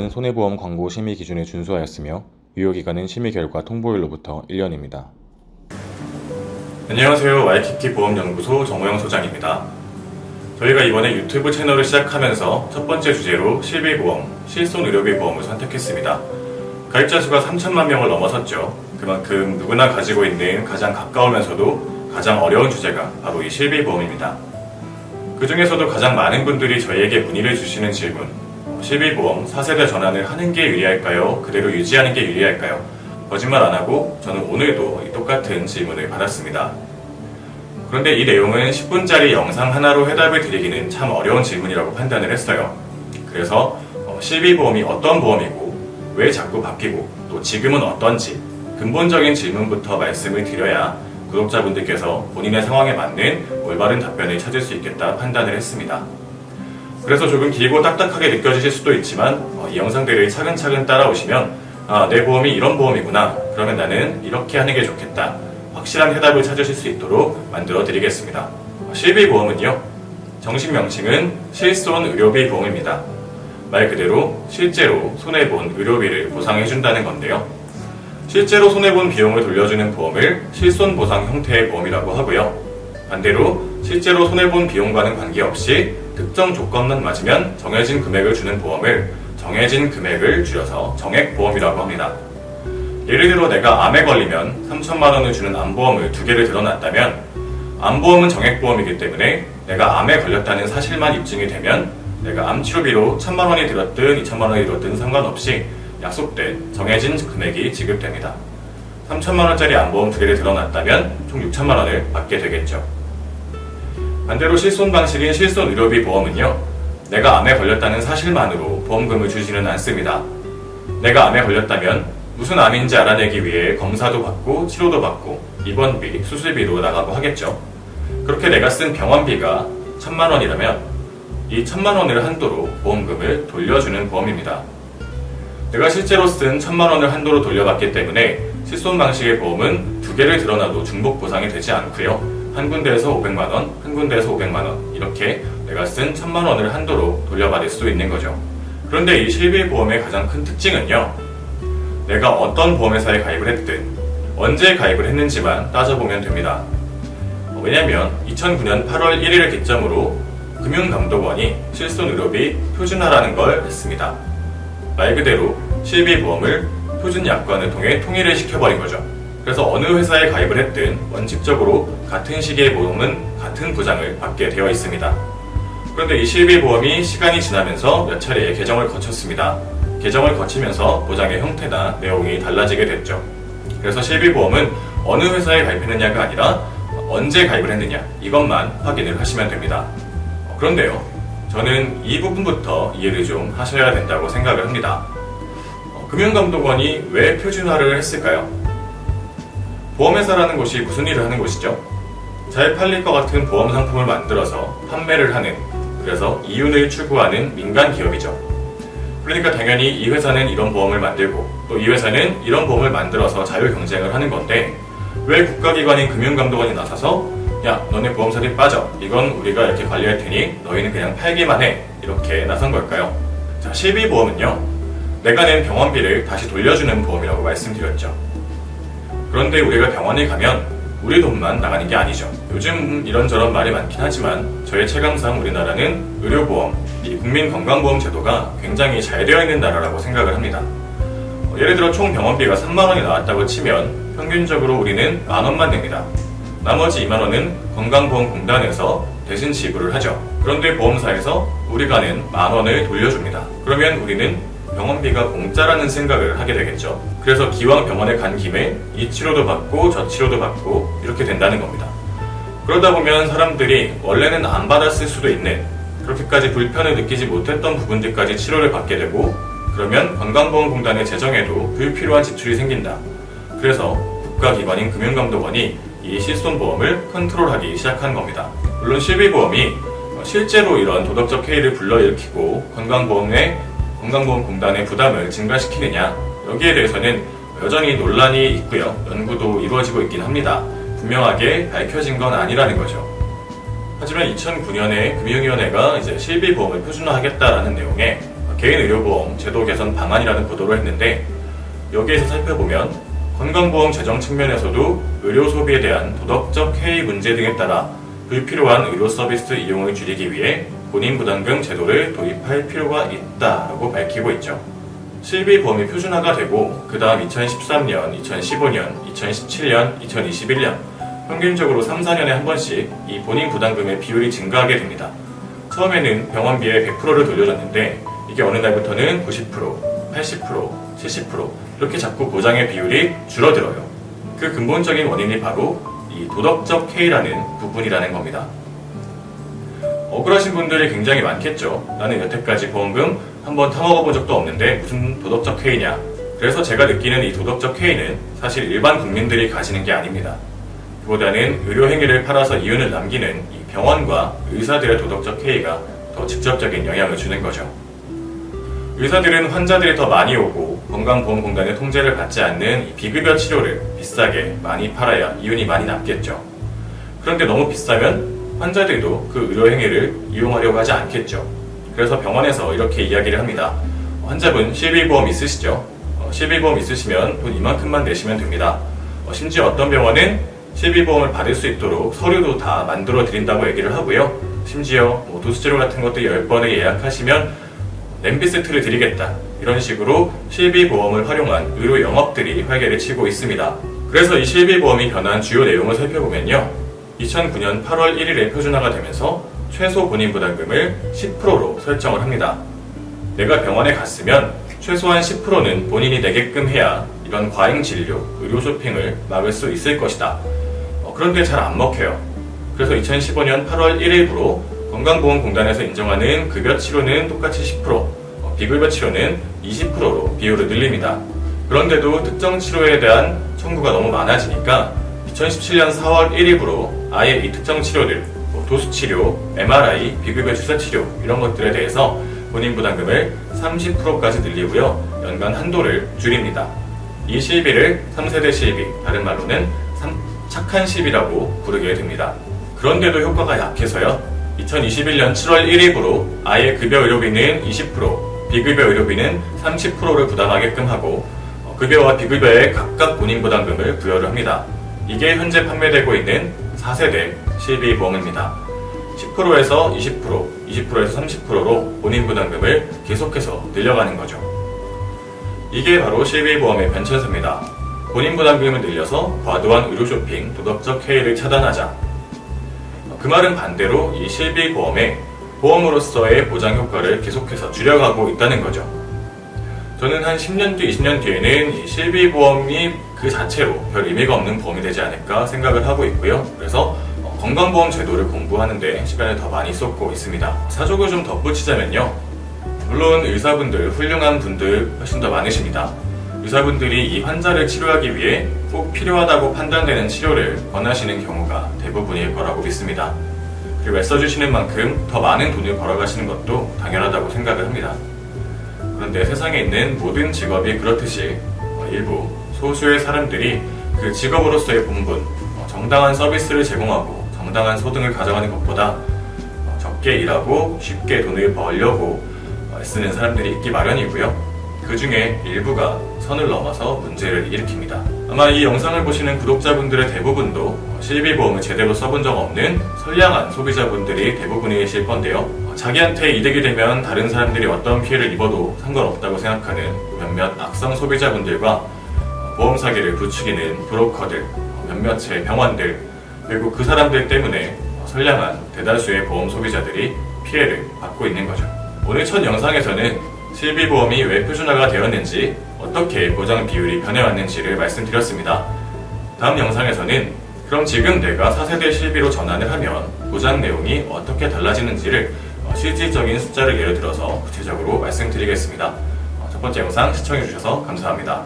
보험은 손해보험 광고 심의 기준에 준수하였으며 유효기간은 심의 결과 통보일로부터 1년입니다. 안녕하세요. 와이키키 보험연구소 정호영 소장입니다. 저희가 이번에 유튜브 채널을 시작하면서 첫 번째 주제로 실비보험, 실손의료비 보험을 선택했습니다. 가입자 수가 3천만 명을 넘어섰죠. 그만큼 누구나 가지고 있는 가장 가까우면서도 가장 어려운 주제가 바로 이 실비보험입니다. 그 중에서도 가장 많은 분들이 저희에게 문의를 주시는 질문, 실비보험 4세대 전환을 하는 게 유리할까요? 그대로 유지하는 게 유리할까요? 거짓말 안 하고 저는 오늘도 똑같은 질문을 받았습니다. 그런데 이 내용은 10분짜리 영상 하나로 해답을 드리기는 참 어려운 질문이라고 판단을 했어요. 그래서 실비보험이 어떤 보험이고 왜 자꾸 바뀌고 또 지금은 어떤지 근본적인 질문부터 말씀을 드려야 구독자분들께서 본인의 상황에 맞는 올바른 답변을 찾을 수 있겠다 판단을 했습니다. 그래서 조금 길고 딱딱하게 느껴지실 수도 있지만 이 영상들을 차근차근 따라오시면 내 보험이 이런 보험이구나, 그러면 나는 이렇게 하는 게 좋겠다, 확실한 해답을 찾으실 수 있도록 만들어 드리겠습니다. 실비보험은요, 정식 명칭은 실손의료비 보험입니다. 말 그대로 실제로 손해본 의료비를 보상해준다는 건데요. 실제로 손해본 비용을 돌려주는 보험을 실손보상 형태의 보험이라고 하고요. 반대로 실제로 손해본 비용과는 관계없이 특정 조건만 맞으면 정해진 금액을 주는 보험을 정해진 금액을 줄여서 정액보험이라고 합니다. 예를 들어 내가 암에 걸리면 3천만 원을 주는 암보험을 2개를 들어놨다면 암보험은 정액보험이기 때문에 내가 암에 걸렸다는 사실만 입증이 되면 내가 암치료비로 1천만 원이 들었든 2천만 원이 들었든 상관없이 약속된 정해진 금액이 지급됩니다. 3천만 원짜리 암보험 2개를 들어놨다면 총 6천만 원을 받게 되겠죠. 반대로 실손 방식인 실손의료비 보험은요, 내가 암에 걸렸다는 사실만으로 보험금을 주지는 않습니다. 내가 암에 걸렸다면 무슨 암인지 알아내기 위해 검사도 받고 치료도 받고 입원비, 수술비도 나가고 하겠죠. 그렇게 내가 쓴 병원비가 1천만 원이라면 이 1천만 원을 한도로 보험금을 돌려주는 보험입니다. 내가 실제로 쓴 1천만 원을 한도로 돌려받기 때문에 실손 방식의 보험은 2개를 들어놔도 중복 보상이 되지 않고요. 한 군데에서 500만 원, 한 군데에서 500만 원, 이렇게 내가 쓴 1천만 원을 한도로 돌려받을 수 있는 거죠. 그런데 이 실비보험의 가장 큰 특징은요, 내가 어떤 보험회사에 가입을 했든 언제 가입을 했는지만 따져보면 됩니다. 왜냐면 2009년 8월 1일을 기점으로 금융감독원이 실손의료비 표준화라는 걸 했습니다. 말 그대로 실비보험을 표준약관을 통해 통일을 시켜버린 거죠. 그래서 어느 회사에 가입을 했든 원칙적으로 같은 시기의 보험은 같은 보장을 받게 되어 있습니다. 그런데 이 실비보험이 시간이 지나면서 몇 차례의 개정을 거쳤습니다. 개정을 거치면서 보장의 형태나 내용이 달라지게 됐죠. 그래서 실비보험은 어느 회사에 가입했느냐가 아니라 언제 가입을 했느냐, 이것만 확인을 하시면 됩니다. 그런데요, 저는 이 부분부터 이해를 좀 하셔야 된다고 생각을 합니다. 금융감독원이 왜 표준화를 했을까요? 보험회사라는 곳이 무슨 일을 하는 곳이죠? 잘 팔릴 것 같은 보험 상품을 만들어서 판매를 하는, 그래서 이윤을 추구하는 민간 기업이죠. 그러니까 당연히 이 회사는 이런 보험을 만들고 또 이 회사는 이런 보험을 만들어서 자율 경쟁을 하는 건데, 왜 국가기관인 금융감독원이 나서서 야, 너네 보험사들이 빠져, 이건 우리가 이렇게 관리할 테니 너희는 그냥 팔기만 해, 이렇게 나선 걸까요? 자, 실비보험은요, 내가 낸 병원비를 다시 돌려주는 보험이라고 말씀드렸죠. 그런데 우리가 병원에 가면 우리 돈만 나가는 게 아니죠. 요즘 이런저런 말이 많긴 하지만 저의 체감상 우리나라는 의료보험, 이 국민건강보험 제도가 굉장히 잘 되어 있는 나라라고 생각을 합니다. 예를 들어 총 병원비가 3만 원이 나왔다고 치면 평균적으로 우리는 만 원만 냅니다. 나머지 2만 원은 건강보험공단에서 대신 지불을 하죠. 그런데 보험사에서 우리가 낸 만 원을 돌려줍니다. 그러면 우리는 병원비가 공짜라는 생각을 하게 되겠죠. 그래서 기왕 병원에 간 김에 이 치료도 받고 저 치료도 받고 이렇게 된다는 겁니다. 그러다 보면 사람들이 원래는 안 받았을 수도 있는, 그렇게까지 불편을 느끼지 못했던 부분들까지 치료를 받게 되고, 그러면 건강보험공단의 재정에도 불필요한 지출이 생긴다. 그래서 국가기관인 금융감독원이 이 실손보험을 컨트롤하기 시작한 겁니다. 물론 실비보험이 실제로 이런 도덕적 해이를 불러일으키고 건강보험공단의 부담을 증가시키느냐, 여기에 대해서는 여전히 논란이 있고요. 연구도 이루어지고 있긴 합니다. 분명하게 밝혀진 건 아니라는 거죠. 하지만 2009년에 금융위원회가 이제 실비보험을 표준화하겠다라는 내용의 개인 의료보험 제도 개선 방안이라는 보도를 했는데, 여기에서 살펴보면 건강보험 재정 측면에서도 의료 소비에 대한 도덕적 해이 문제 등에 따라 불필요한 의료 서비스 이용을 줄이기 위해 본인 부담금 제도를 도입할 필요가 있다라고 밝히고 있죠. 실비보험이 표준화가 되고 그 다음 2013년, 2015년, 2017년, 2021년 평균적으로 3, 4년에 한 번씩 이 본인 부담금의 비율이 증가하게 됩니다. 처음에는 병원비의 100%를 돌려줬는데 이게 어느 날부터는 90%, 80%, 70% 이렇게 자꾸 보장의 비율이 줄어들어요. 그 근본적인 원인이 바로 이 도덕적 해이라는 부분이라는 겁니다. 억울하신 분들이 굉장히 많겠죠. 나는 여태까지 보험금 한번 타먹어본 적도 없는데 무슨 도덕적 해이냐. 그래서 제가 느끼는 이 도덕적 해이는 사실 일반 국민들이 가지는 게 아닙니다. 그보다는 의료행위를 팔아서 이윤을 남기는 이 병원과 의사들의 도덕적 해이가 더 직접적인 영향을 주는 거죠. 의사들은 환자들이 더 많이 오고 건강보험공단의 통제를 받지 않는 이 비급여 치료를 비싸게 많이 팔아야 이윤이 많이 남겠죠. 그런데 너무 비싸면 환자들도 그 의료행위를 이용하려고 하지 않겠죠. 그래서 병원에서 이렇게 이야기를 합니다. 환자분 실비보험 있으시죠? 실비보험 있으시면 돈 이만큼만 내시면 됩니다. 심지어 어떤 병원은 실비보험을 받을 수 있도록 서류도 다 만들어 드린다고 얘기를 하고요. 심지어 도수치료 같은 것도 10번을 예약하시면 냄비 세트를 드리겠다. 이런 식으로 실비보험을 활용한 의료 영업들이 활개를 치고 있습니다. 그래서 이 실비보험이 변한 주요 내용을 살펴보면요. 2009년 8월 1일에 표준화가 되면서 최소 본인 부담금을 10%로 설정을 합니다. 내가 병원에 갔으면 최소한 10%는 본인이 내게끔 해야 이런 과잉 진료, 의료 쇼핑을 막을 수 있을 것이다. 그런데 잘 안 먹혀요. 그래서 2015년 8월 1일부로 건강보험공단에서 인정하는 급여 치료는 똑같이 10%, 비급여 치료는 20%로 비율을 늘립니다. 그런데도 특정 치료에 대한 청구가 너무 많아지니까 2017년 4월 1일부로 아예 이 특정 치료들, 도수치료, MRI, 비급여 주사치료 이런 것들에 대해서 본인 부담금을 30%까지 늘리고요. 연간 한도를 줄입니다. 이 실비를 3세대 실비, 다른 말로는 착한 실비라고 부르게 됩니다. 그런데도 효과가 약해서요. 2021년 7월 1일부로 아예 급여 의료비는 20%, 비급여 의료비는 30%를 부담하게끔 하고 급여와 비급여에 각각 본인 부담금을 부여를 합니다. 이게 현재 판매되고 있는 4세대 실비보험입니다. 10%에서 20%, 20%에서 30%로 본인 부담금을 계속해서 늘려가는 거죠. 이게 바로 실비보험의 변천사입니다. 본인 부담금을 늘려서 과도한 의료 쇼핑, 도덕적 해이를 차단하자. 그 말은 반대로 이 실비보험의 보험으로서의 보장 효과를 계속해서 줄여가고 있다는 거죠. 저는 한 10년 뒤, 20년 뒤에는 이 실비보험이 그 자체로 별 의미가 없는 보험이 되지 않을까 생각을 하고 있고요. 그래서 건강보험 제도를 공부하는데 시간을 더 많이 쏟고 있습니다. 사족을 좀 덧붙이자면요. 물론 의사분들, 훌륭한 분들 훨씬 더 많으십니다. 의사분들이 이 환자를 치료하기 위해 꼭 필요하다고 판단되는 치료를 권하시는 경우가 대부분일 거라고 믿습니다. 그리고 애써주시는 만큼 더 많은 돈을 벌어가시는 것도 당연하다고 생각을 합니다. 그런데 세상에 있는 모든 직업이 그렇듯이 일부 소수의 사람들이 그 직업으로서의 본분, 정당한 서비스를 제공하고 정당한 소득을 가져가는 것보다 적게 일하고 쉽게 돈을 벌려고 쓰는 사람들이 있기 마련이고요. 그 중에 일부가 선을 넘어서 문제를 일으킵니다. 아마 이 영상을 보시는 구독자분들의 대부분도 실비보험을 제대로 써본 적 없는 선량한 소비자분들이 대부분이실 건데요. 자기한테 이득이 되면 다른 사람들이 어떤 피해를 입어도 상관없다고 생각하는 몇몇 악성 소비자분들과 보험 사기를 부추기는 브로커들, 몇몇의 병원들, 그리고 그 사람들 때문에 선량한 대다수의 보험 소비자들이 피해를 받고 있는 거죠. 오늘 첫 영상에서는 실비보험이 왜 표준화가 되었는지, 어떻게 보장 비율이 변해왔는지를 말씀드렸습니다. 다음 영상에서는 그럼 지금 내가 4세대 실비로 전환을 하면 보장 내용이 어떻게 달라지는지를 실질적인 숫자를 예를 들어서 구체적으로 말씀드리겠습니다. 첫 번째 영상 시청해주셔서 감사합니다.